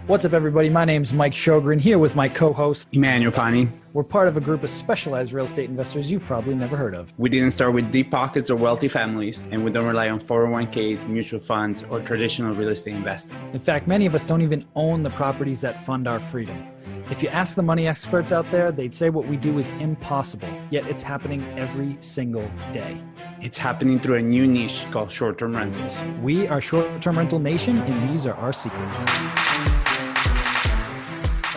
What's up, everybody? My name's Mike Sjogren, here with my co-host, Emmanuel Pani. We're part of a group of specialized real estate investors you've probably never heard of. We didn't start with deep pockets or wealthy families, and we don't rely on 401ks, mutual funds, or traditional real estate investing. In fact, many of us don't even own the properties that fund our freedom. If you ask the money experts out there, they'd say what we do is impossible, yet it's happening every single day. It's happening through a new niche called short-term rentals. We are Short-Term Rental Nation, and these are our secrets.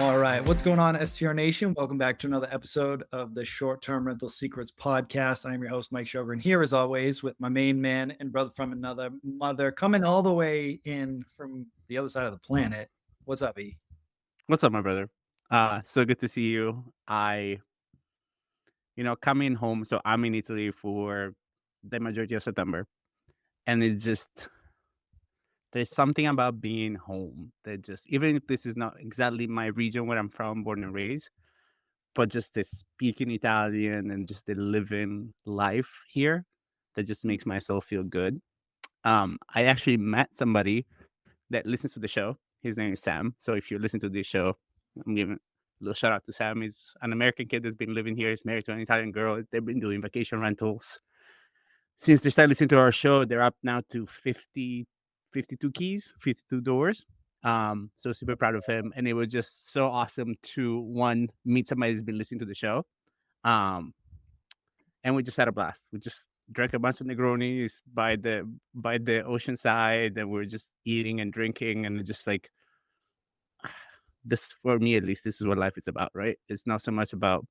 All right, what's going on, STR Nation? Welcome back to another episode of the Short-Term Rental Secrets podcast. I'm your host, Mike Sjogren, here as always with my main man and brother from another mother, coming all the way in from the other side of the planet. What's up, E? What's up, my brother? So good to see you. Coming home. So I'm in Italy for the majority of September, and it's just, there's something about being home that just, even if this is not exactly my region where I'm from, born and raised, but just the speaking Italian and just the living life here, that just makes myself feel good. I actually met somebody that listens to the show. His name is Sam. So if you listen to this show, I'm giving a little shout out to Sam. He's an American kid that's been living here. He's married to an Italian girl. They've been doing vacation rentals. Since they started listening to our show, they're up now to 52 keys, 52 doors. So super proud of him. And it was just so awesome to meet somebody who's been listening to the show. And we just had a blast. We just drank a bunch of Negronis by the ocean side, and we're just eating and drinking, and just like, this, for me at least, this is what life is about, right? It's not so much about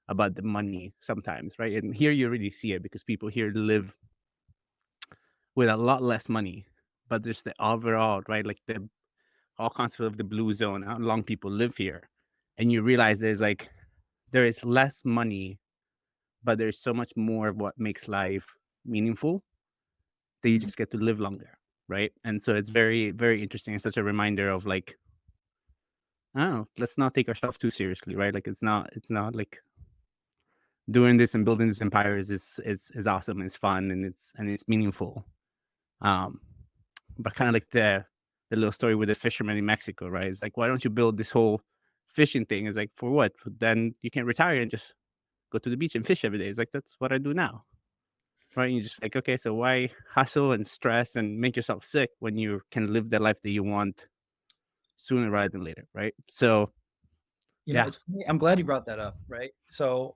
the money sometimes, right? And here you really see it, because people here live with a lot less money, but there's the overall, right? Like the whole concept of the blue zone, how long people live here, and you realize there is less money, but there's so much more of what makes life meaningful, that you just get to live longer, right? And so it's very, very interesting. It's such a reminder of like, oh, let's not take ourselves too seriously, right? Like it's not like doing this and building this empire is awesome, and it's fun, and it's meaningful. But kind of like the little story with the fisherman in Mexico, right? It's like, why don't you build this whole fishing thing? It's like, for what? Then you can retire and just go to the beach and fish every day. It's like, that's what I do now, right? And you're just like, okay, so why hustle and stress and make yourself sick when you can live the life that you want sooner rather than later, right? So It's funny. I'm glad you brought that up, right? So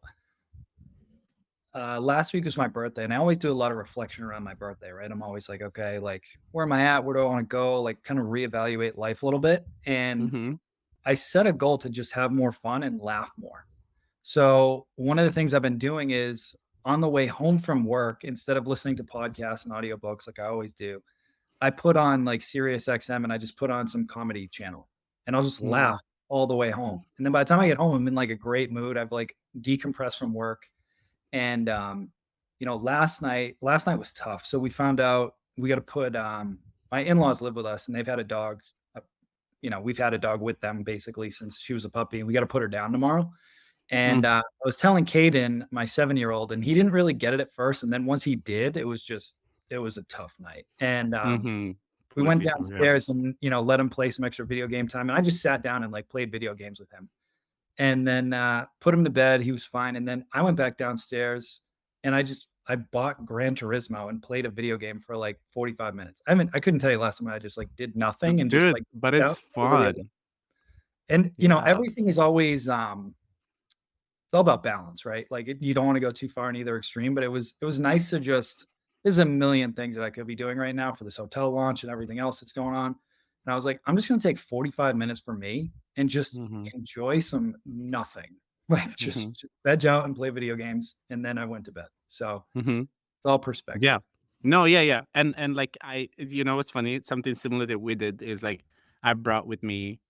last week was my birthday, and I always do a lot of reflection around my birthday, right? I'm always like, okay, like, where am I at? Where do I want to go? Like, kind of reevaluate life a little bit. And I set a goal to just have more fun and laugh more. So one of the things I've been doing is, on the way home from work, instead of listening to podcasts and audiobooks like I always do, I put on like Sirius XM, and I just put on some comedy channel, and I'll just laugh all the way home. And then by the time I get home, I'm in like a great mood. I've like decompressed from work. And, last night was tough. So we found out we got to put, my in-laws live with us, and they've had a dog. We've had a dog with them basically since she was a puppy, and we got to put her down tomorrow. And I was telling Caden, my 7-year-old, and he didn't really get it at first. And then once he did, it was a tough night. And we went downstairs and, let him play some extra video game time. And I just sat down and like played video games with him. And then put him to bed. He was fine. And then I went back downstairs, and I bought Gran Turismo and played a video game for like 45 minutes. I mean, I couldn't tell you last time I just like did nothing and just like, but it's fun. And everything is always it's all about balance, right? Like you don't want to go too far in either extreme, but it was nice to just, there's a million things that I could be doing right now for this hotel launch and everything else that's going on. And I was like, I'm just going to take 45 minutes for me and just enjoy some nothing, like just veg out and play video games. And then I went to bed. So it's all perspective. Yeah. No, yeah. And like what's funny? It's something similar that we did is like, I brought with me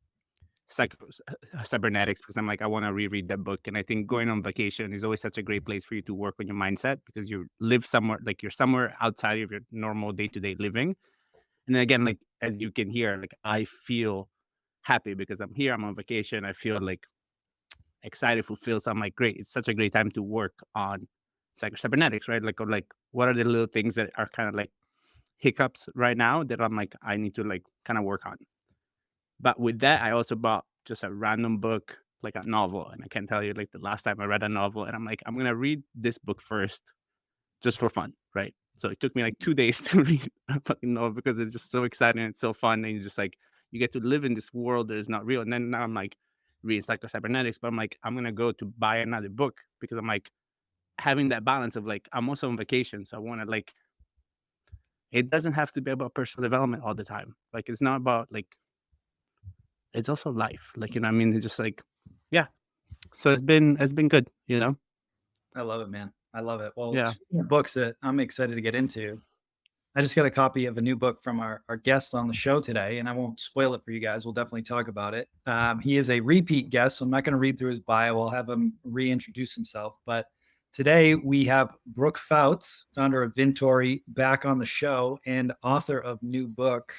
cybernetics, because I'm like, I want to reread that book. And I think going on vacation is always such a great place for you to work on your mindset, because you live somewhere, like you're somewhere outside of your normal day-to-day living. And then again, like, as you can hear, like, I feel happy because I'm here, I'm on vacation. I feel like excited, fulfilled. So I'm like, great. It's such a great time to work on cybernetics, right? Like, or like, what are the little things that are kind of like hiccups right now that I'm like, I need to like kind of work on. But with that, I also bought just a random book, like a novel. And I can't tell you like the last time I read a novel. And I'm like, I'm going to read this book first just for fun, right? So it took me like 2 days to read a fucking novel because it's just so exciting and it's so fun. And you just like, you get to live in this world that is not real. And then now I'm like, reading Psycho-Cybernetics, but I'm like, I'm going to go to buy another book because I'm like, having that balance of like, I'm also on vacation. So I want to like, it doesn't have to be about personal development all the time. Like, it's not about like, it's also life. Like, you know what I mean? It's just like, yeah. So it's been good, you know? I love it, man. I love it. Well, Yeah. speaking of books that I'm excited to get into, I just got a copy of a new book from our guest on the show today, and I won't spoil it for you guys. We'll definitely talk about it. He is a repeat guest, so I'm not going to read through his bio. We'll have him reintroduce himself. But today we have Brooke Pfautz, founder of Vintory, back on the show and author of new book,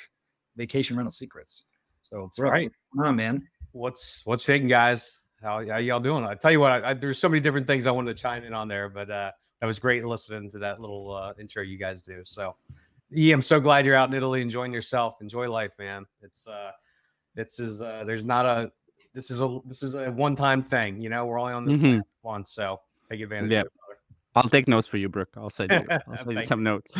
Vacation Rental Secrets. So, Brooke, right. Come on, man. What's shaking, guys? How y'all doing? I tell you what, there's so many different things I wanted to chime in on there, but that was great listening to that little intro you guys do. So, I'm so glad you're out in Italy enjoying yourself. Enjoy life, man. This is a one-time thing. You know, we're only on this planet once, so take advantage of it, brother. I'll take notes for you, Brooke. I'll send you some notes.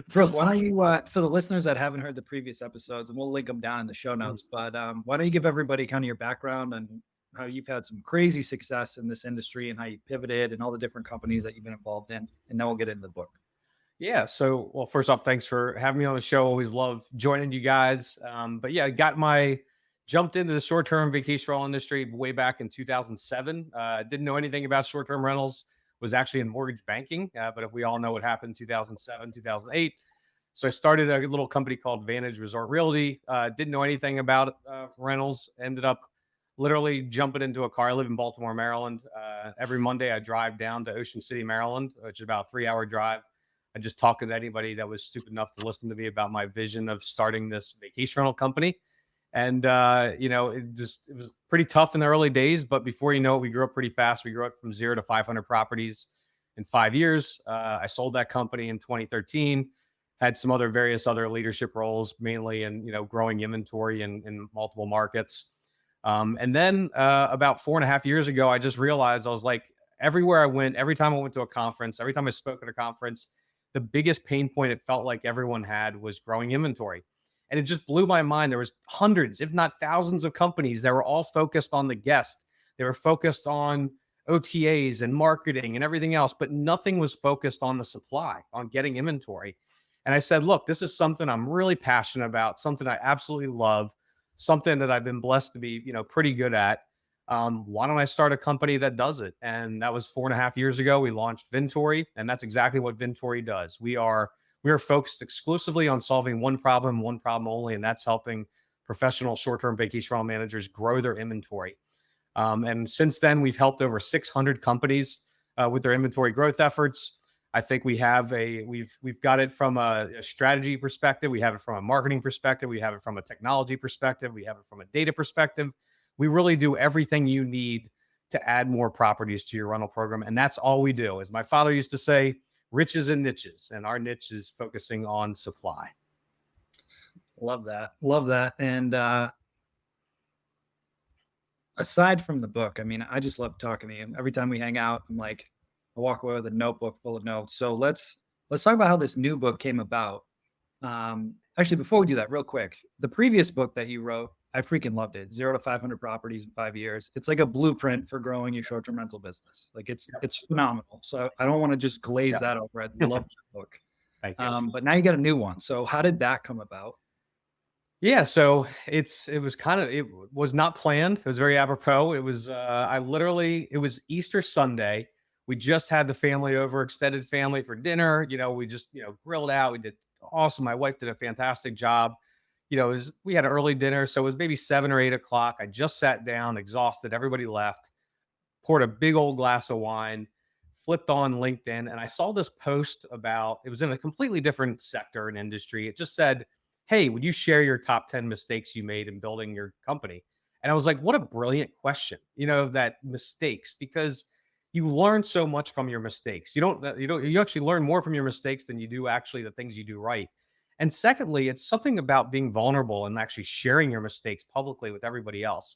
Brooke, why don't you, for the listeners that haven't heard the previous episodes, and we'll link them down in the show notes, but why don't you give everybody kind of your background and how you've had some crazy success in this industry and how you pivoted and all the different companies that you've been involved in, and then we'll get into the book. Yeah. So, well, first off, thanks for having me on the show. Always love joining you guys. But yeah, jumped into the short-term vacation rental industry way back in 2007. Didn't know anything about short-term rentals, was actually in mortgage banking. But if we all know what happened in 2007, 2008. So I started a little company called Vantage Resort Realty. Didn't know anything about rentals. Ended up literally jumping into a car. I live in Baltimore, Maryland. Every Monday I drive down to Ocean City, Maryland, which is about a 3-hour drive. I just talked to anybody that was stupid enough to listen to me about my vision of starting this vacation rental company. And, it was pretty tough in the early days, but before you know it, we grew up pretty fast. We grew up from 0 to 500 properties in 5 years. I sold that company in 2013, had some various other leadership roles, mainly in, growing inventory in multiple markets. And then about 4.5 years ago, I just realized I was like, everywhere I went, every time I went to a conference, every time I spoke at a conference, the biggest pain point it felt like everyone had was growing inventory. And it just blew my mind. There was hundreds, if not thousands of companies that were all focused on the guest. They were focused on OTAs and marketing and everything else, but nothing was focused on the supply, on getting inventory. And I said, look, this is something I'm really passionate about, something I absolutely love, something that I've been blessed to be, pretty good at. Why don't I start a company that does it? And that was 4.5 years ago. We launched Vintory, and that's exactly what Vintory does. We are focused exclusively on solving one problem only, and that's helping professional short-term vacation rental managers grow their inventory. And since then, we've helped over 600 companies with their inventory growth efforts. I think we've got it from a strategy perspective. We have it from a marketing perspective. We have it from a technology perspective. We have it from a data perspective. We really do everything you need to add more properties to your rental program. And that's all we do. As my father used to say, riches and niches. And our niche is focusing on supply. Love that. Love that. And aside from the book, I mean, I just love talking to you. Every time we hang out, I'm like, I walk away with a notebook full of notes. So let's talk about how this new book came about. Actually, before we do that, real quick, the previous book that you wrote, I freaking loved it. 0 to 500 properties in 5 years. It's like a blueprint for growing your short-term rental business. Like it's phenomenal. So I don't want to just glaze that over. I love that book. Thank you. But now you got a new one. So how did that come about? Yeah, so it was not planned. It was very apropos. It was it was Easter Sunday. We just had the family over, extended family for dinner. We just grilled out. We did awesome. My wife did a fantastic job. We had an early dinner, so it was maybe 7 or 8 o'clock. I just sat down, exhausted. Everybody left. Poured a big old glass of wine. Flipped on LinkedIn, and I saw this post about. It was in a completely different sector and industry. It just said, hey, would you share your top 10 mistakes you made in building your company? And I was like, what a brilliant question, that mistakes, because you learn so much from your mistakes. You actually learn more from your mistakes than you do actually the things you do right. And secondly, it's something about being vulnerable and actually sharing your mistakes publicly with everybody else.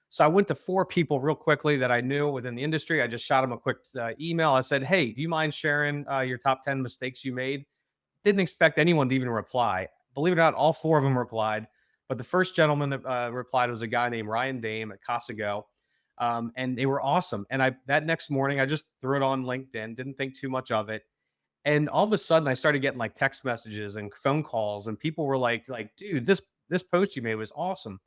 So I went to 4 people real quickly that I knew within the industry. I just shot them a quick email. I said, "Hey, do you mind sharing your top 10 mistakes you made?" Didn't expect anyone to even reply. Believe it or not, all 4 of them replied. But the first gentleman that replied was a guy named Ryan Dame at Casago. And they were awesome. And that next morning, I just threw it on LinkedIn, didn't think too much of it. And all of a sudden I started getting like text messages and phone calls, and people were like, dude, this post you made was awesome.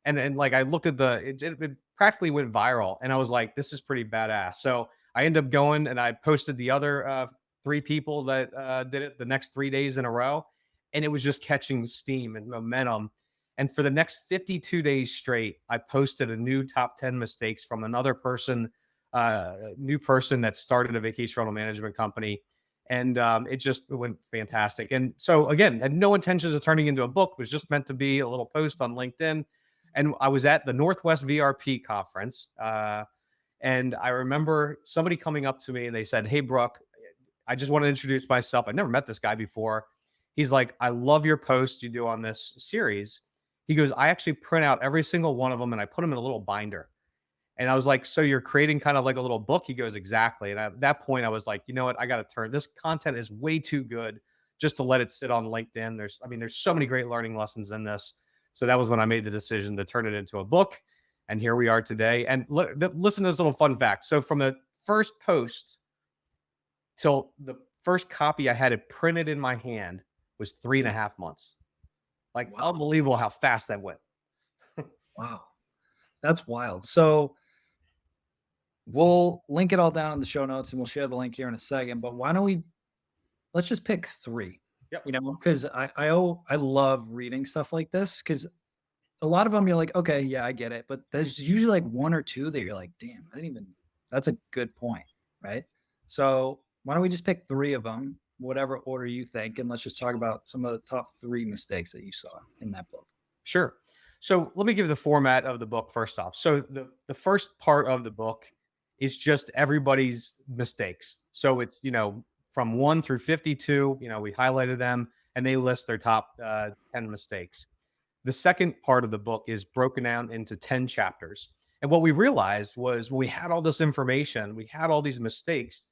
And like I looked at it practically went viral, and I was like, this is pretty badass. So I ended up going and I posted the other 3 people that did it the next 3 days in a row, and it was just catching steam and momentum. And for the next 52 days straight, I posted a new top 10 mistakes from another person, new person that started a vacation rental management company. And it just went fantastic. And so again, had no intentions of turning into a book. It was just meant to be a little post on LinkedIn. And I was at the Northwest VRP conference. And I remember somebody coming up to me and they said, "Hey, Brooke, I just want to introduce myself. I never met this guy before." He's like, "I love your post you do on this series." He goes, "I actually print out every single one of them and I put them in a little binder." And I was like, "So you're creating kind of like a little book?" He goes, "Exactly." And at that point, I was like, you know what? I got to turn this content is way too good just to let it sit on LinkedIn. There's so many great learning lessons in this. So that was when I made the decision to turn it into a book. And here we are today. And listen to this little fun fact. So from the first post till the first copy I had it printed in my hand was 3.5 months. Like, Wow. unbelievable how fast that went. Wow. That's wild. So we'll link it all down in the show notes and we'll share the link here in a second. But let's just pick 3. Yep. Because I love reading stuff like this, because a lot of them you're like, okay, yeah, I get it. But there's usually like 1 or 2 that you're like, damn, that's a good point. Right. So why don't we just pick 3 of them, whatever order you think, and let's just talk about some of the top 3 mistakes that you saw in that book. Sure. So let me give the format of the book first off. So the first part of the book is just everybody's mistakes. So it's, from 1 through 52, we highlighted them and they list their top 10 mistakes. The second part of the book is broken down into 10 chapters. And what we realized was when we had all this information, we had all these mistakes,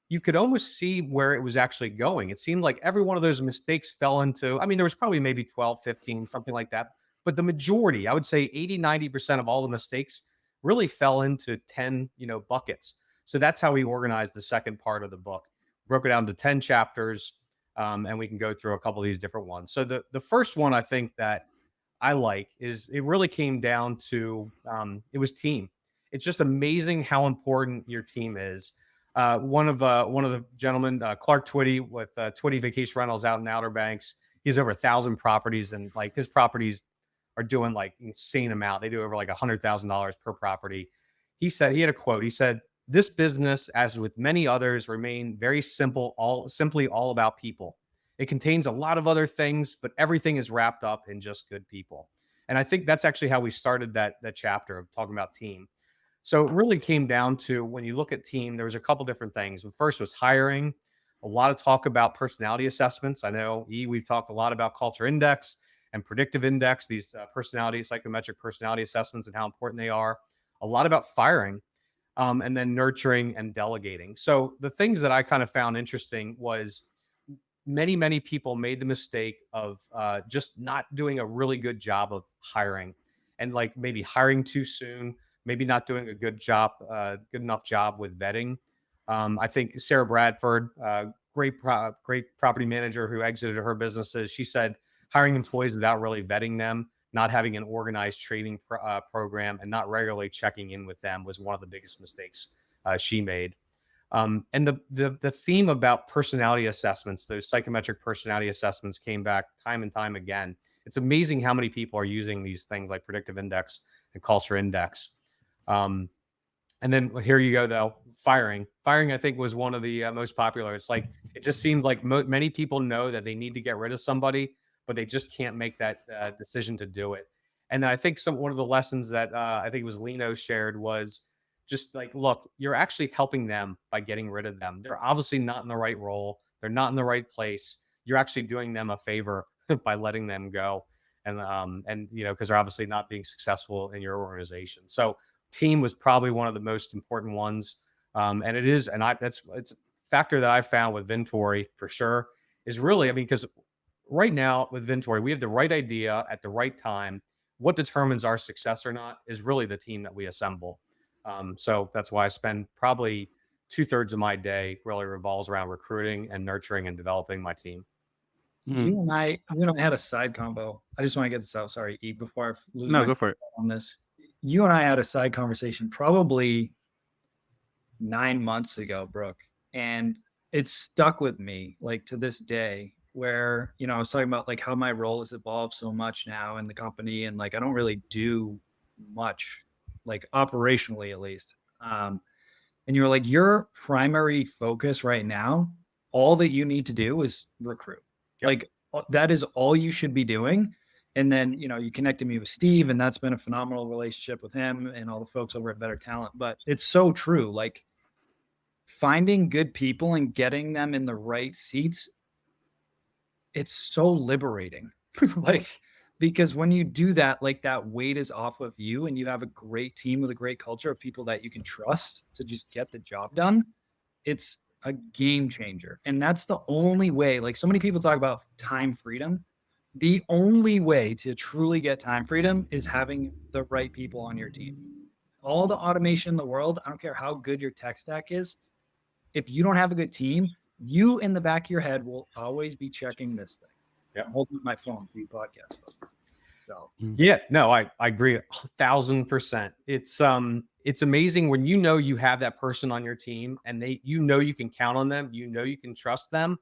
you could almost see where it was actually going. It seemed like every one of those mistakes fell into, there was probably maybe 12, 15, something like that. But the majority, I would say 80, 90% of all the mistakes really fell into 10, buckets. So that's how we organized the second part of the book. Broke it down to 10 chapters, and we can go through a couple of these different ones. So the first one I think that I like is it really came down to it was team. It's just amazing how important your team is. One of the gentlemen, Clark Twitty with Twitty Vacation Rentals out in Outer Banks, he has over 1,000 properties, and like his properties are doing like insane amount. They do over like $100,000 per property. He said, he had a quote. He said, "This business, as with many others, remain very simple, simply all about people. It contains a lot of other things, but everything is wrapped up in just good people." And I think that's actually how we started that chapter of talking about team. So it really came down to, when you look at team, there was a couple different things. The first was hiring. A lot of talk about personality assessments. I know we've talked a lot about culture index and predictive index, these psychometric personality assessments and how important they are. A lot about firing, and then nurturing and delegating. So the things that I kind of found interesting was many people made the mistake of just not doing a really good job of hiring, and like maybe hiring too soon, maybe not doing a good enough job with vetting. I think Sarah Bradford, great property manager who exited her businesses, she said hiring employees without really vetting them, not having an organized training program, and not regularly checking in with them was one of the biggest mistakes she made. And the theme about personality assessments, those psychometric personality assessments, came back time and time again. It's amazing how many people are using these things like predictive index and culture index. And then here you go, though, firing. Firing, I think, was one of the most popular. It's like, it just seemed like many people know that they need to get rid of somebody, but they just can't make that decision to do it. And I think one of the lessons that I think it was Lino shared was just like, look, you're actually helping them by getting rid of them. They're obviously not in the right role. They're not in the right place. You're actually doing them a favor by letting them go. And because they're obviously not being successful in your organization. So team was probably one of the most important ones. And it is, and it's a factor that I found with Vintory for sure is really, because right now with Vintory, we have the right idea at the right time. What determines our success or not is really the team that we assemble. So that's why I spend probably 2/3 of my day really revolves around recruiting and nurturing and developing my team. You and I had a side combo. I just want to get this out. Sorry, E, before I lose No, go for it. on this. You and I had a side conversation probably 9 months ago, Brooke, and it's stuck with me like to this day. Where I was talking about like how my role has evolved so much now in the company, and like I don't really do much, like operationally at least. And you were like, your primary focus right now, all that you need to do is recruit. Yep. Like that is all you should be doing. And then, you connected me with Steve, and that's been a phenomenal relationship with him and all the folks over at Better Talent. But it's so true. Like finding good people and getting them in the right seats, it's so liberating. Like, because when you do that, like that weight is off of you, and you have a great team with a great culture of people that you can trust to just get the job done. It's a game changer. And that's the only way. Like so many people talk about time freedom. The only way to truly get time freedom is having the right people on your team. All the automation in the world, I don't care how good your tech stack is. If you don't have a good team, you in the back of your head will always be checking this thing. Yeah, I'm holding my phone for you podcast folks. So yeah, no, I agree 1,000%. It's amazing when you have that person on your team and you can count on them, you can trust them,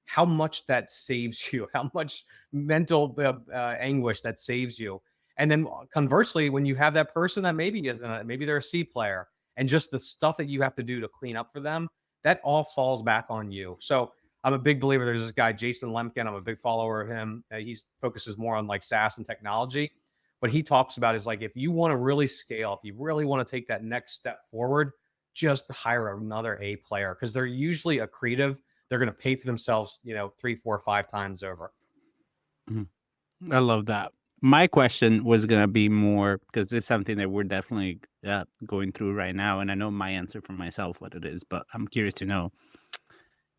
how much that saves you, how much mental anguish that saves you. And then conversely, when you have that person that maybe they're a C player, and just the stuff that you have to do to clean up for them, that all falls back on you. So I'm a big believer. There's this guy, Jason Lemkin. I'm a big follower of him. He focuses more on like SaaS and technology. What he talks about is like, if you want to really scale, if you really want to take that next step forward, just hire another A player, because they're usually accretive. They're going to pay for themselves, 3, 4, 5 times over. I love that. My question was going to be more, because it's something that we're definitely going through right now. And I know my answer for myself, what it is, but I'm curious to know.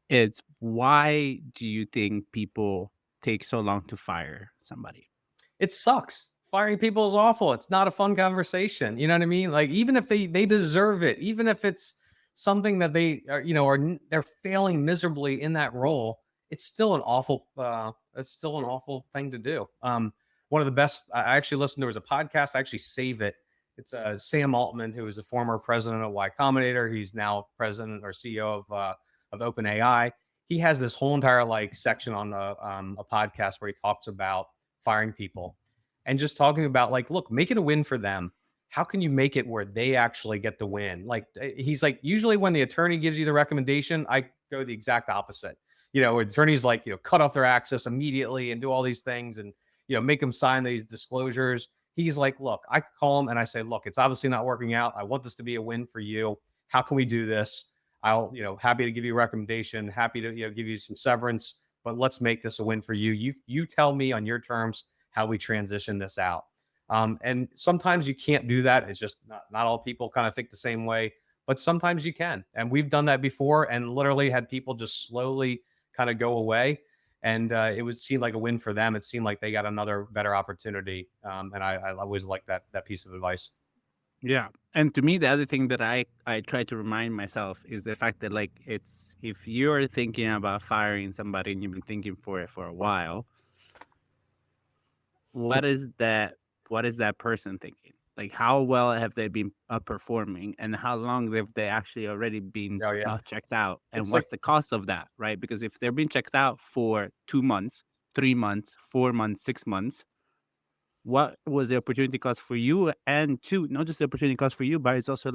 It's why do you think people take so long to fire somebody? It sucks. Firing people is awful. It's not a fun conversation. You know what I mean? Like, even if they deserve it, even if it's something that they are, they're failing miserably in that role, it's still an awful thing to do. One of the best, I actually listened, there was a podcast, I actually save it. It's Sam Altman, who is the former president of Y Combinator. He's now president or CEO of OpenAI. He has this whole entire section on a podcast where he talks about firing people and just talking about look, make it a win for them. How can you make it where they actually get the win? He's like, usually when the attorney gives you the recommendation, I go the exact opposite. Attorneys cut off their access immediately and do all these things and, make them sign these disclosures. He's like, look, I call him and I say, look, it's obviously not working out. I want this to be a win for you. How can we do this? I'll, happy to give you a recommendation, happy to, give you some severance, but let's make this a win for you. You tell me on your terms how we transition this out. And sometimes you can't do that. It's just not all people kind of think the same way, but sometimes you can. And we've done that before and literally had people just slowly kind of go away. And it seemed like a win for them. It seemed like they got another better opportunity. And I always like that piece of advice. Yeah. And to me, the other thing that I try to remind myself is the fact that it's, if you're thinking about firing somebody and you've been thinking for it for a while, what is that person thinking? How well have they been performing, and how long have they actually already been checked out? And what's the cost of that, right? Because if they're being checked out for 2 months, 3 months, 4 months, 6 months, what was the opportunity cost for you? And two, not just the opportunity cost for you, but it's also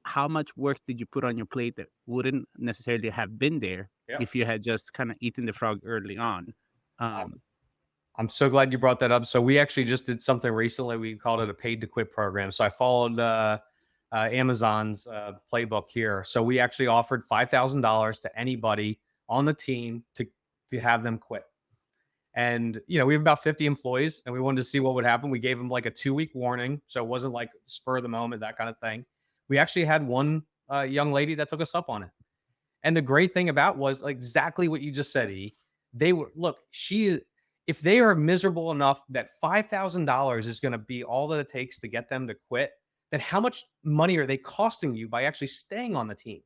how much work did you put on your plate that wouldn't necessarily have been there if you had just kind of eaten the frog early on? I'm so glad you brought that up. So we actually just did something recently. We called it a paid to quit program. So I followed Amazon's playbook here. So we actually offered $5,000 to anybody on the team to have them quit. And, we have about 50 employees and we wanted to see what would happen. We gave them like a 2-week warning. So it wasn't like spur of the moment, that kind of thing. We actually had one young lady that took us up on it. And the great thing about was like exactly what you just said, E. They were, look, if they are miserable enough that $5,000 is going to be all that it takes to get them to quit, then how much money are they costing you by actually staying on the team?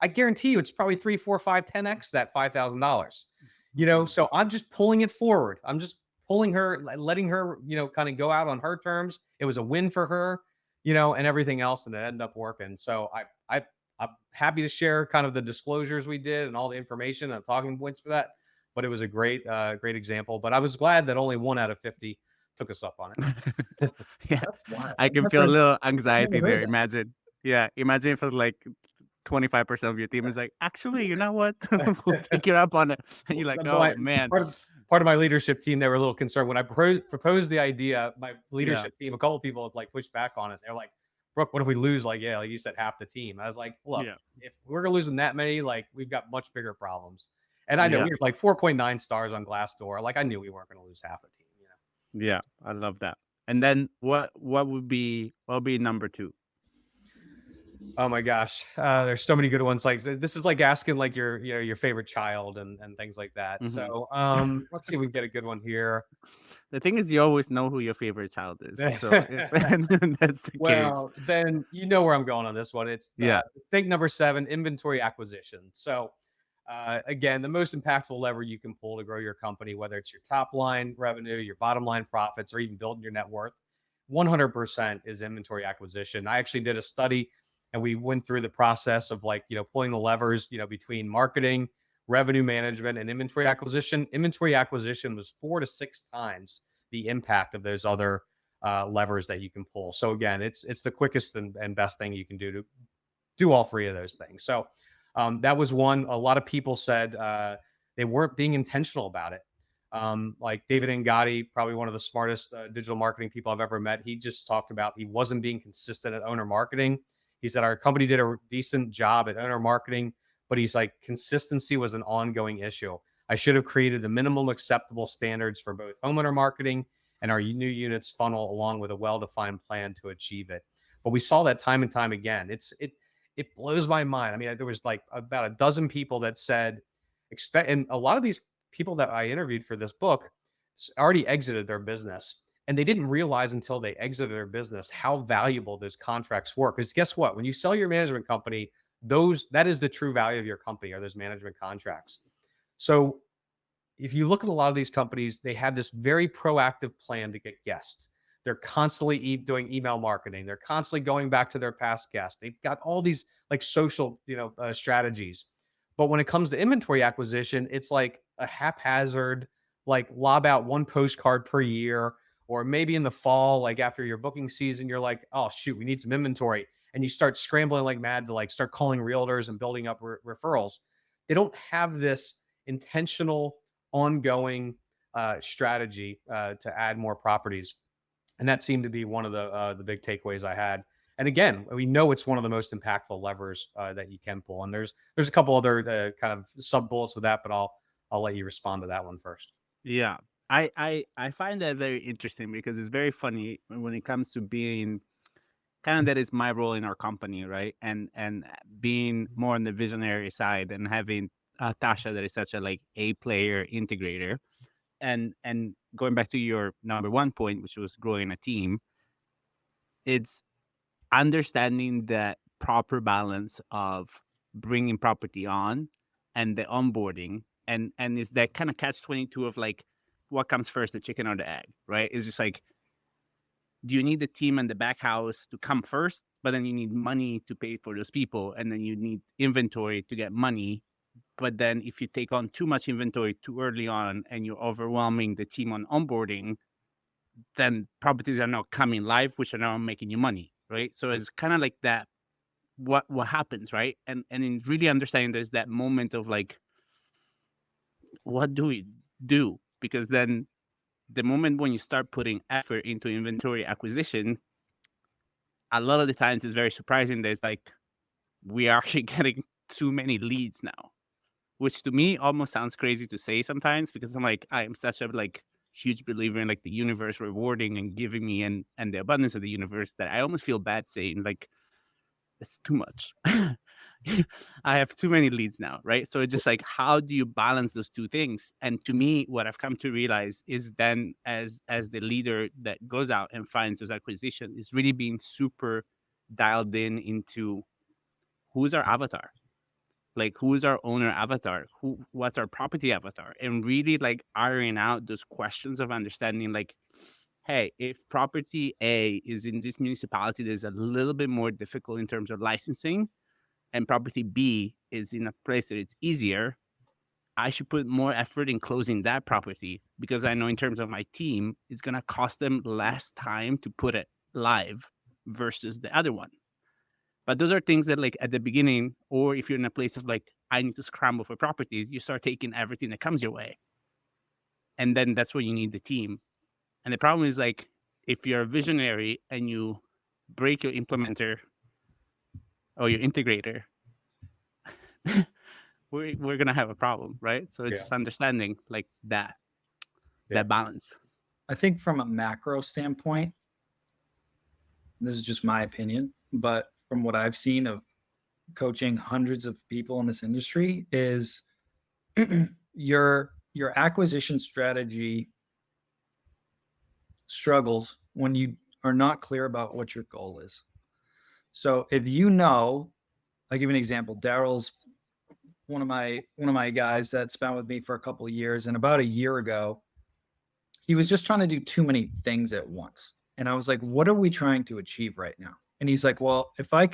I guarantee you it's probably 3, 4, 5, 10x that $5,000. So I'm just pulling it forward. I'm just pulling her, letting her, kind of go out on her terms. It was a win for her, and everything else, and it ended up working. So I'm happy to share kind of the disclosures we did and all the information and talking points for that. But it was a great example. But I was glad that only 1 out of 50 took us up on it. Yeah, I can feel a little anxiety there. Imagine if it like 25% of your team is like, actually, you know what? We'll take you up on it. And you're like, oh, man. Part of my leadership team, they were a little concerned when I proposed the idea. My leadership team, a couple of people have like pushed back on it. They're like, Brooke, what if we lose? Like you said, half the team. I was like, look, if we're losing that many, like we've got much bigger problems. And I know we were like 4.9 stars on Glassdoor. Like I knew we weren't going to lose half the team. Yeah, I love that. And then what would be number 2? Oh my gosh, there's so many good ones. Like this is like asking like your favorite child and things like that. Mm-hmm. So let's see if we can get a good one here. The thing is, you always know who your favorite child is. So that's the well, case. Then you know where I'm going on this one. It's think number 7, inventory acquisition. So again, the most impactful lever you can pull to grow your company, whether it's your top line revenue, your bottom line profits, or even building your net worth, 100% is inventory acquisition. I actually did a study. And we went through the process of like, pulling the levers, between marketing, revenue management, and inventory acquisition. Inventory acquisition was 4 to 6 times the impact of those other levers that you can pull. So again, it's the quickest and best thing you can do to do all 3 of those things. So that was one. A lot of people said they weren't being intentional about it. Like David Ngati, probably one of the smartest digital marketing people I've ever met. He just talked about he wasn't being consistent at owner marketing. He said our company did a decent job at owner marketing, but he's like, consistency was an ongoing issue. I should have created the minimum acceptable standards for both homeowner marketing and our new units funnel, along with a well-defined plan to achieve it. But we saw that time and time again. It blows my mind. I mean, there was like about a dozen people that said, and a lot of these people that I interviewed for this book already exited their business. And they didn't realize until they exited their business how valuable those contracts were. Because guess what? When you sell your management company, that is the true value of your company, are those management contracts. So if you look at a lot of these companies, they have this very proactive plan to get guests. They're constantly doing email marketing. They're constantly going back to their past guests. They've got all these like social, strategies. But when it comes to inventory acquisition, it's like a haphazard, like lob out 1 postcard per year. Or maybe in the fall, like after your booking season, you're like, oh, shoot, we need some inventory. And you start scrambling like mad to like start calling realtors and building up referrals. They don't have this intentional, ongoing strategy to add more properties. And that seemed to be one of the big takeaways I had. And again, we know it's one of the most impactful levers that you can pull. And there's a couple other kind of sub bullets with that, but I'll let you respond to that one first. Yeah. I find that very interesting because it's very funny when it comes to being kind of, that is my role in our company, right? And being more on the visionary side and having Tasha, that is such a like A player integrator, and going back to your number 1 point, which was growing a team, it's understanding that proper balance of bringing property on and the onboarding, and it's that kind of catch-22 of like, what comes first, the chicken or the egg, right? It's just like, do you need the team and the back house to come first, but then you need money to pay for those people, and then you need inventory to get money. But then if you take on too much inventory too early on and you're overwhelming the team on onboarding, then properties are not coming live, which are not making you money, right? So it's kind of like that, what happens, right? And in really understanding there's that moment of like, what do we do? Because then the moment when you start putting effort into inventory acquisition, a lot of the times it's very surprising that it's like, we are actually getting too many leads now, which to me almost sounds crazy to say sometimes, because I'm like, I am such a like huge believer in like the universe rewarding and giving me and the abundance of the universe, that I almost feel bad saying like, it's too much. I have too many leads now, right? So it's just like, how do you balance those two things? And to me, what I've come to realize is then as the leader that goes out and finds those acquisitions, is really being super dialed in into who's our avatar, like who's our owner avatar, what's our property avatar, and really like ironing out those questions of understanding like, hey, if property A is in this municipality that is a little bit more difficult in terms of licensing, and property B is in a place that it's easier, I should put more effort in closing that property, because I know in terms of my team, it's going to cost them less time to put it live versus the other one. But those are things that like at the beginning, or if you're in a place of like, I need to scramble for properties, you start taking everything that comes your way. And then that's where you need the team. And the problem is like, if you're a visionary and you break your implementer or your integrator, we're going to have a problem, right? So it's just understanding like that balance. I think from a macro standpoint, this is just my opinion, but from what I've seen of coaching hundreds of people in this industry, is your acquisition strategy struggles when you are not clear about what your goal is. So if you know, I'll give you an example. Daryl's one of my guys that's been with me for a couple of years, and about a year ago, he was just trying to do too many things at once. And I was like, what are we trying to achieve right now? And he's like, well,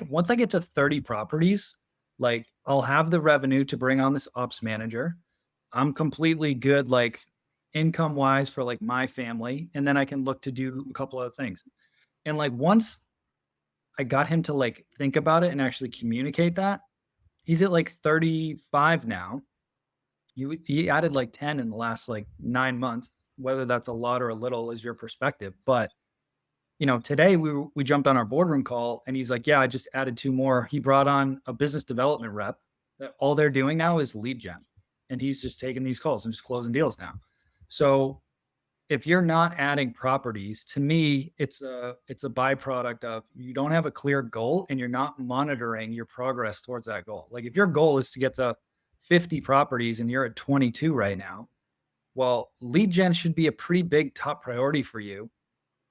once I get to 30 properties, like I'll have the revenue to bring on this ops manager. I'm completely good, like income wise for like my family. And then I can look to do a couple other things. And like, once I got him to like think about it and actually communicate that, he's at like 35 now. He added like 10 in the last like 9 months. Whether that's a lot or a little is your perspective. But you know, today we jumped on our boardroom call and he's like, yeah, I just added 2 more. He brought on a business development rep that all they're doing now is lead gen. And he's just taking these calls and just closing deals now. So if you're not adding properties, to me, it's a byproduct of you don't have a clear goal and you're not monitoring your progress towards that goal. Like if your goal is to get to 50 properties and you're at 22 right now, well, lead gen should be a pretty big top priority for you.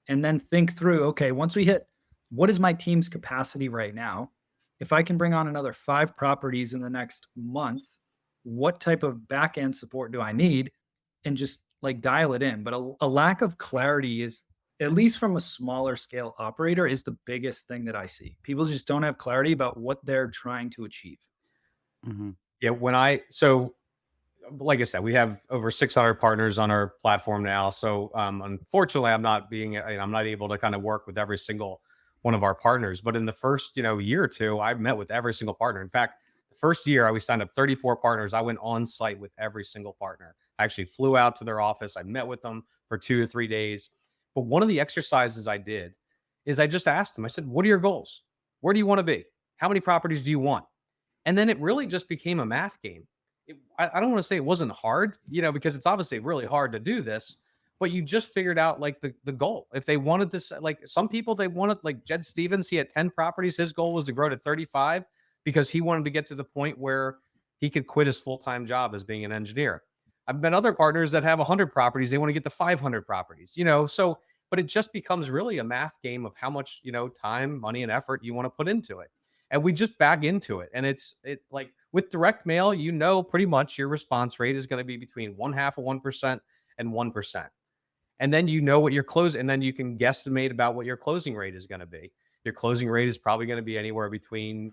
And then think through, okay, once we hit, what is my team's capacity right now? If I can bring on another 5 properties in the next month, what type of back end support do I need? And just like dial it in. But a lack of clarity is, at least from a smaller scale operator, is the biggest thing that I see. People just don't have clarity about what they're trying to achieve. Mm-hmm. Yeah. So like I said, we have over 600 partners on our platform now. So unfortunately, I'm not able to kind of work with every single one of our partners. But in the first, year or two, I met with every single partner. In fact, the first year we signed up 34 partners. I went on site with every single partner. I actually flew out to their office. I met with them for 2 to 3 days. But one of the exercises I did is I just asked them, I said, what are your goals? Where do you want to be? How many properties do you want? And then it really just became a math game. I don't want to say it wasn't hard, because it's obviously really hard to do this, but you just figured out like the goal. If they wanted to, like some people, they wanted, like Jed Stevens, he had 10 properties. His goal was to grow to 35 because he wanted to get to the point where he could quit his full-time job as being an engineer. I've met other partners that have 100 properties. They want to get to 500 properties, so, but it just becomes really a math game of how much, time, money, and effort you want to put into it. And we just back into it. And it like with direct mail, pretty much your response rate is going to be between 0.5% and 1%. And then what you're closing, and then you can guesstimate about what your closing rate is going to be. Your closing rate is probably going to be anywhere between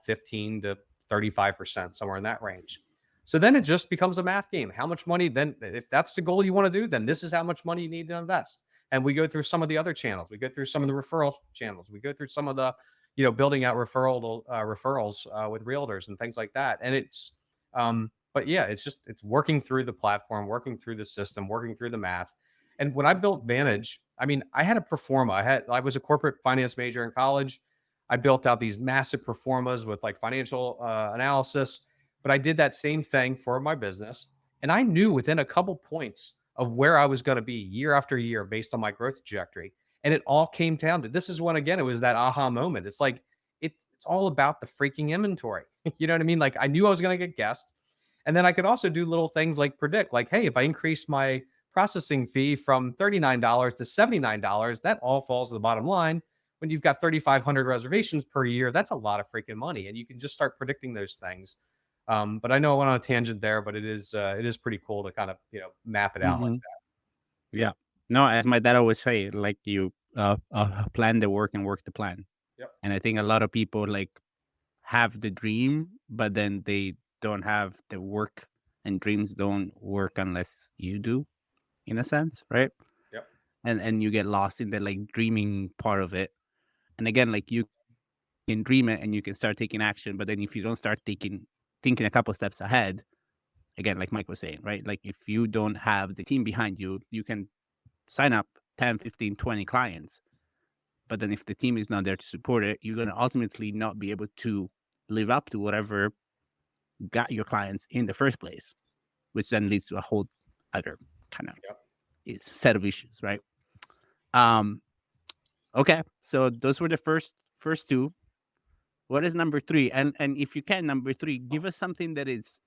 15 to 35%, somewhere in that range. So then it just becomes a math game. How much money then, if that's the goal you want to do, then this is how much money you need to invest. And we go through some of the other channels. We go through some of the referral channels. We go through some of the building out referrals with realtors and things like that. And it's, but yeah, it's working through the platform, working through the system, working through the math. And when I built Vantage, I had a pro forma. I was a corporate finance major in college. I built out these massive pro formas with like financial analysis. but I did that same thing for my business. And I knew within a couple points of where I was going to be year after year based on my growth trajectory. And it all came down to, this is when, again, it was that aha moment. It's like, it's all about the freaking inventory. You know what I mean? Like I knew I was going to get guests. And then I could also do little things like predict, like, hey, if I increase my processing fee from $39 to $79, that all falls to the bottom line. When you've got 3,500 reservations per year, that's a lot of freaking money. And you can just start predicting those things. But I know I went on a tangent there, but it is pretty cool to kind of, map it out like Mhm. that. Yeah. No, as my dad always say, like you plan the work and work the plan. Yep. And I think a lot of people like have the dream, but then they don't have the work, and dreams don't work unless you do, in a sense, right? Yep. And you get lost in the like dreaming part of it. And again, like you can dream it and you can start taking action, but then if you don't start thinking a couple steps ahead, again, like Mike was saying, right? Like if you don't have the team behind you, you can sign up 10, 15, 20 clients. But then if the team is not there to support it, you're going to ultimately not be able to live up to whatever got your clients in the first place, which then leads to a whole other kind of set of issues, right? Okay, so those were the first two. What is number three? And if you can, number three, give us something that is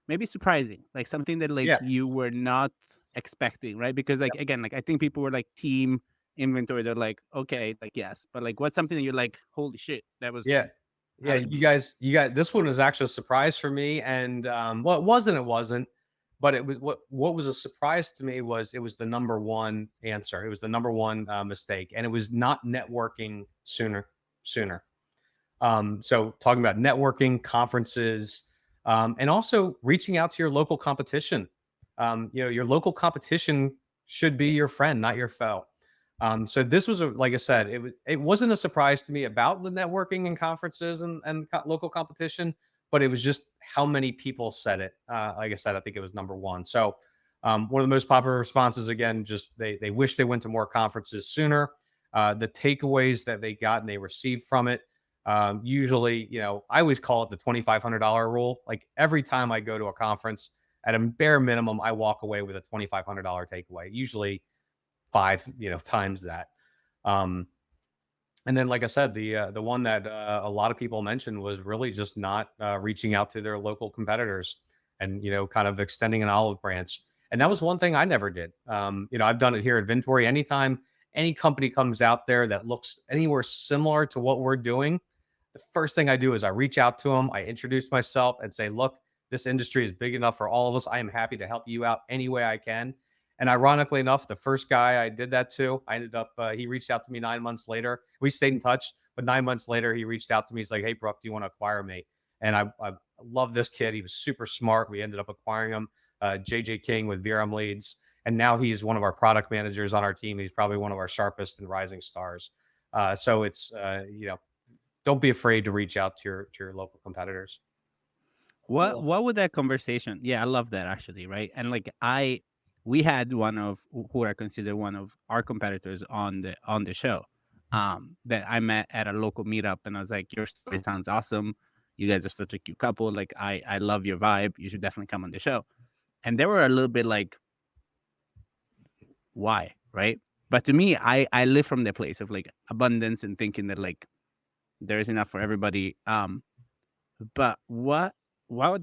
maybe surprising, like something that like you were not expecting, right? Because like again, like I think people were like team inventory. They're like, okay, like yes, but like what's something that you're like, holy shit, that was Yeah. You guys, this one was actually a surprise for me. And well, it wasn't, but it was what was a surprise to me was it was the number one answer. It was the number one mistake, and it was not networking sooner. So talking about networking, conferences, and also reaching out to your local competition. Your local competition should be your friend, not your foe. So this was like I said, it wasn't a surprise to me about the networking and conferences and local competition, but it was just how many people said it. Like I said, I think it was number one. So one of the most popular responses, again, just they wish they went to more conferences sooner. The takeaways that they got and they received from it. Usually, I always call it the $2,500 rule. Like every time I go to a conference, at a bare minimum, I walk away with a $2,500 takeaway. Usually 5, times that. And then, like I said, the one that a lot of people mentioned was really just not reaching out to their local competitors and, kind of extending an olive branch. And that was one thing I never did. I've done it here at Vintory. Anytime any company comes out there that looks anywhere similar to what we're doing, the first thing I do is I reach out to them. I introduce myself and say, look, this industry is big enough for all of us. I am happy to help you out any way I can. And ironically enough, the first guy I did that to, I ended up, he reached out to me 9 months later. We stayed in touch, but 9 months later, he reached out to me. He's like, hey, Brooke, do you want to acquire me? And I love this kid. He was super smart. We ended up acquiring him, JJ King with VRM Leads. And now he's one of our product managers on our team. He's probably one of our sharpest and rising stars. So it's, don't be afraid to reach out to your local competitors. What would that conversation? Yeah, I love that actually, right? And like we had one of who I consider one of our competitors on the show that I met at a local meetup, and I was like, your story sounds awesome. You guys are such a cute couple. Like I love your vibe. You should definitely come on the show. And they were a little bit like, why, right? But to me, I live from the place of like abundance and thinking that like there is enough for everybody. But what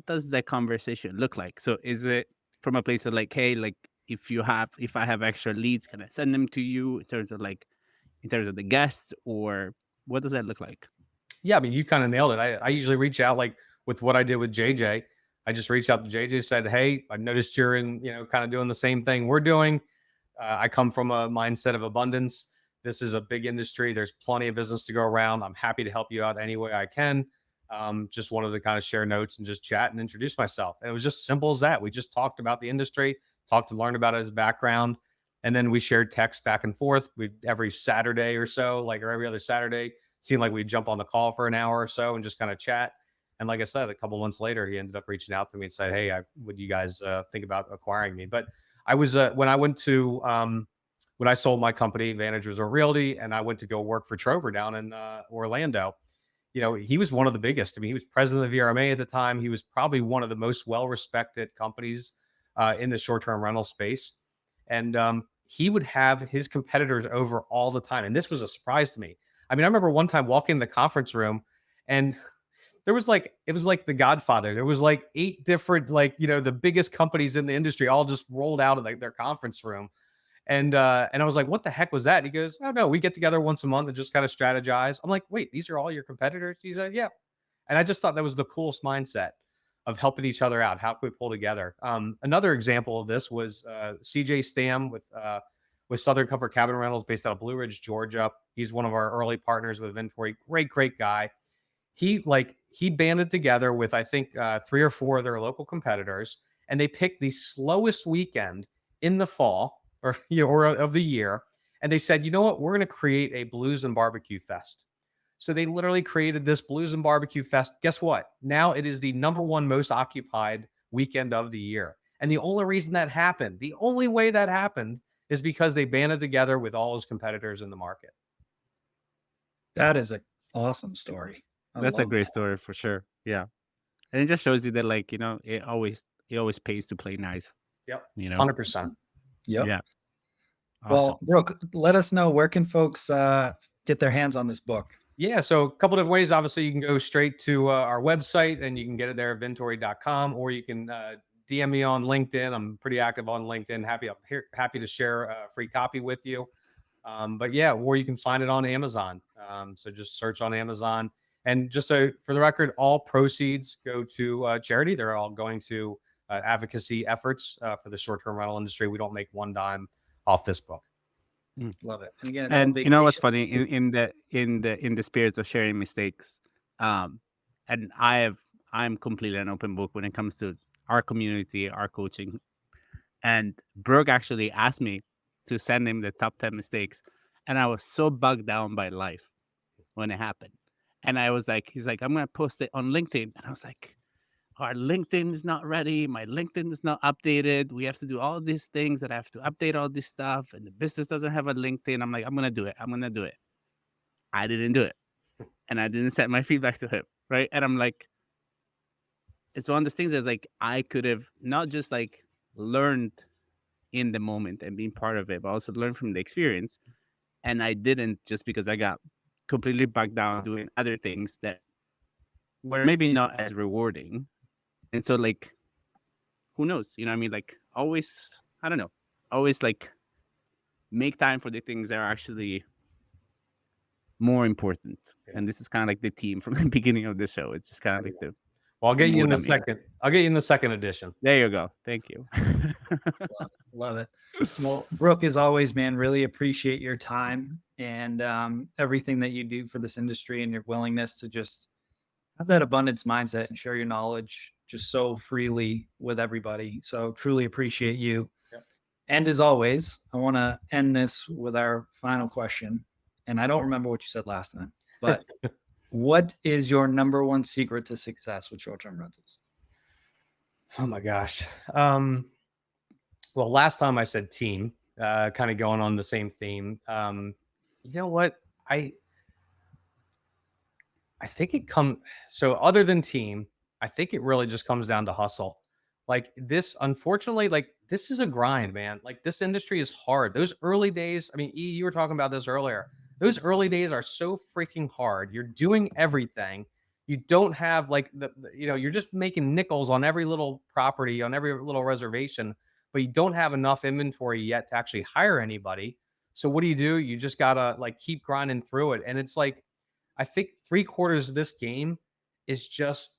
does that conversation look like? So is it from a place of like, hey, like if I have extra leads, can I send them to you in terms of the guests, or what does that look like? Yeah, I mean, you kind of nailed it. I usually reach out like with what I did with JJ. I just reached out to JJ, said, hey, I noticed you're in, kind of doing the same thing we're doing. I come from a mindset of abundance. This is a big industry. There's plenty of business to go around. I'm happy to help you out any way I can. Just wanted to kind of share notes and just chat and introduce myself. And it was just simple as that. We just talked about the industry, talked and learned about his background. And then we shared texts back and forth. Every Saturday or so, or every other Saturday, seemed like we'd jump on the call for an hour or so and just kind of chat. And like I said, a couple months later, he ended up reaching out to me and said, hey, would you guys think about acquiring me? But I was, when I sold my company, Vantage Resort Realty, and I went to go work for Trover down in Orlando. he was one of the biggest. I mean, he was president of VRMA at the time. He was probably one of the most well-respected companies in the short-term rental space. And he would have his competitors over all the time. And this was a surprise to me. I mean, I remember one time walking in the conference room, and it was like The Godfather. There was like 8 different, the biggest companies in the industry all just rolled out of their conference room. And I was like, what the heck was that? And he goes, oh no, we get together once a month and just kind of strategize. I'm like, wait, these are all your competitors? He said, yeah. And I just thought that was the coolest mindset of helping each other out. How can we pull together? Another example of this was CJ Stam with Southern Comfort Cabin Rentals based out of Blue Ridge, Georgia. He's one of our early partners with Vintory. Great guy. He banded together with, I think, 3 or 4 of their local competitors, and they picked the slowest weekend in the fall or of the year. And they said, you know what, we're going to create a blues and barbecue fest. So they literally created this blues and barbecue fest. Guess what? Now it is the #1 most occupied weekend of the year. And the only reason that happened, the only way that happened, is because they banded together with all his competitors in the market. That is an awesome story. That's a great story for sure. Yeah. And it just shows you that, like, it always pays to play nice. Yep. 100%. Yep. Yeah. Well, Awesome. Brooke, let us know, where can folks get their hands on this book? Yeah, so a couple different ways. Obviously, you can go straight to our website, and you can get it there at vintory.com, or you can DM me on LinkedIn. I'm pretty active on LinkedIn. Happy to share a free copy with you. But yeah, or you can find it on Amazon. So just search on Amazon. And just for the record, all proceeds go to charity. They're all going to advocacy efforts for the short-term rental industry. We don't make one dime off this book. Love it. And again, it's And you know what's funny, in the spirit of sharing mistakes, and I'm completely an open book when it comes to our community, our coaching. And Brooke actually asked me to send him the top 10 mistakes, and I was so bugged down by life when it happened. And I was like, he's like, I'm gonna post it on LinkedIn, and I was like, our LinkedIn is not ready. My LinkedIn is not updated. We have to do all these things that I have to update all this stuff. And the business doesn't have a LinkedIn. I'm like, I'm going to do it. I didn't do it. And I didn't send my feedback to him. Right. And I'm like, it's one of those things that's like, I could have not just like learned in the moment and being part of it, but also learned from the experience. And I didn't, just because I got completely bogged down doing other things that were maybe not as rewarding. And so, like, who knows? You know what I mean? Like, always, I don't know, always like make time for the things that are actually more important. Yeah. And this is kind of like the theme from the beginning of the show. It's just kind of like the. Well, I'll get you in the second. I'll get you in the second edition. There you go. Thank you. Love it. Well, Brooke, as always, man, really appreciate your time and everything that you do for this industry, and your willingness to just have that abundance mindset and share your knowledge just so freely with everybody. So truly appreciate you. Yep. And as always, I want to end this with our final question. And I don't remember what you said last time, but what is your #1 secret to success with short-term rentals? Oh my gosh. Well, last time I said team, kind of going on the same theme. You know what? I think it so other than team, I think it really just comes down to hustle. Like this, unfortunately, like this is a grind, man. Like this industry is hard. Those early days, I mean, E, you were talking about this earlier. Those early days are so freaking hard. You're doing everything. You don't have like you're just making nickels on every little property, on every little reservation, but you don't have enough inventory yet to actually hire anybody. So what do? You just gotta like keep grinding through it. And it's like, I think 3/4 of this game is just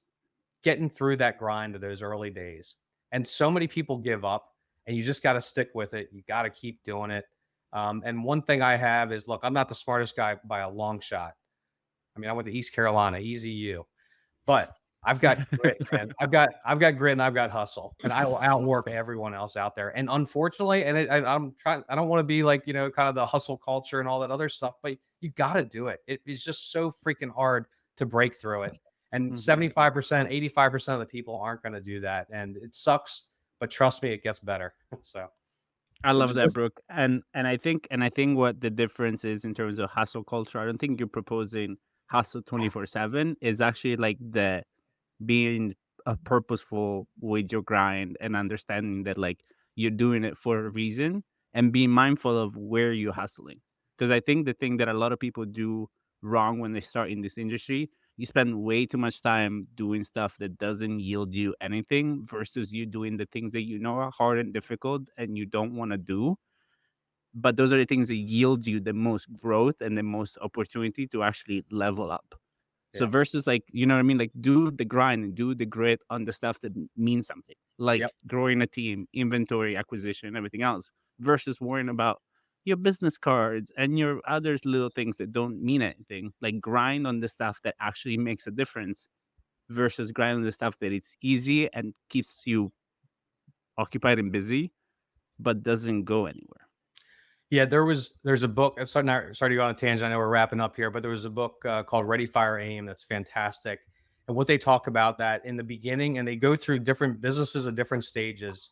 getting through that grind of those early days. And so many people give up, and you just got to stick with it. You got to keep doing it. And one thing I have is, look, I'm not the smartest guy by a long shot. I mean, I went to East Carolina, easy you, but I've got grit, man. I've got grit, and I've got hustle, and I will outwork everyone else out there. And unfortunately, and I'm trying, I don't want to be like, kind of the hustle culture and all that other stuff, but you got to do it. It is just so freaking hard to break through it. And 75%, 85% of the people aren't going to do that. And it sucks, but trust me, it gets better. So I love that, Brooke. And I think what the difference is in terms of hustle culture, I don't think you're proposing hustle 24/7. Is actually like the being purposeful with your grind and understanding that like you're doing it for a reason and being mindful of where you're hustling. Because I think the thing that a lot of people do wrong when they start in this industry, you spend way too much time doing stuff that doesn't yield you anything versus you doing the things that you know are hard and difficult and you don't want to do. But those are the things that yield you the most growth and the most opportunity to actually level up. So Yeah. versus like, you know what I mean? Like do the grind and do the grit on the stuff that means something, like Yep. growing a team, inventory acquisition, everything else, versus worrying about your business cards and your other little things that don't mean anything. Like grind on the stuff that actually makes a difference versus grind on the stuff that it's easy and keeps you occupied and busy, but doesn't go anywhere. Yeah, there's a book. Sorry to go on a tangent. I know we're wrapping up here, but there was a book called Ready, Fire, Aim that's fantastic. And what they talk about that in the beginning, and they go through different businesses at different stages,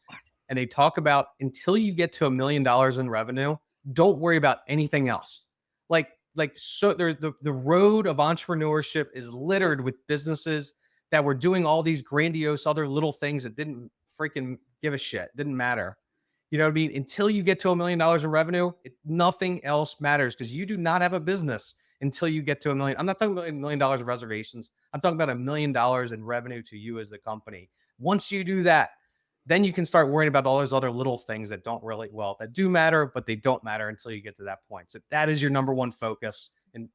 and they talk about until you get to $1 million in revenue, don't worry about anything else. So there's the road of entrepreneurship is littered with businesses that were doing all these grandiose other little things that didn't freaking give a shit, didn't matter. You know what I mean? Until you get to $1 million in revenue, nothing else matters because you do not have a business until you get to $1 million. I'm not talking about $1 million of reservations. I'm talking about $1 million in revenue to you as the company. Once you do that, then you can start worrying about all those other little things that don't really, that do matter, but they don't matter until you get to that point. So that is your number one focus. And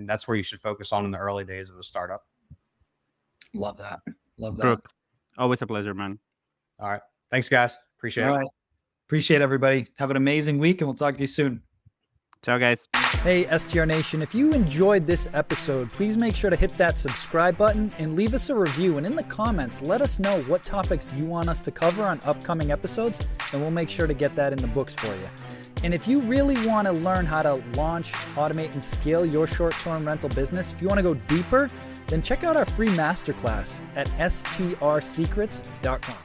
that's where you should focus on in the early days of a startup. Love that. Love that. Brooke, always a pleasure, man. All right. Thanks, guys. Appreciate it. All right. Appreciate everybody. Have an amazing week, and we'll talk to you soon. Ciao, guys. Hey, STR Nation, if you enjoyed this episode, please make sure to hit that subscribe button and leave us a review. And in the comments, let us know what topics you want us to cover on upcoming episodes, and we'll make sure to get that in the books for you. And if you really want to learn how to launch, automate, and scale your short-term rental business, if you want to go deeper, then check out our free masterclass at strsecrets.com.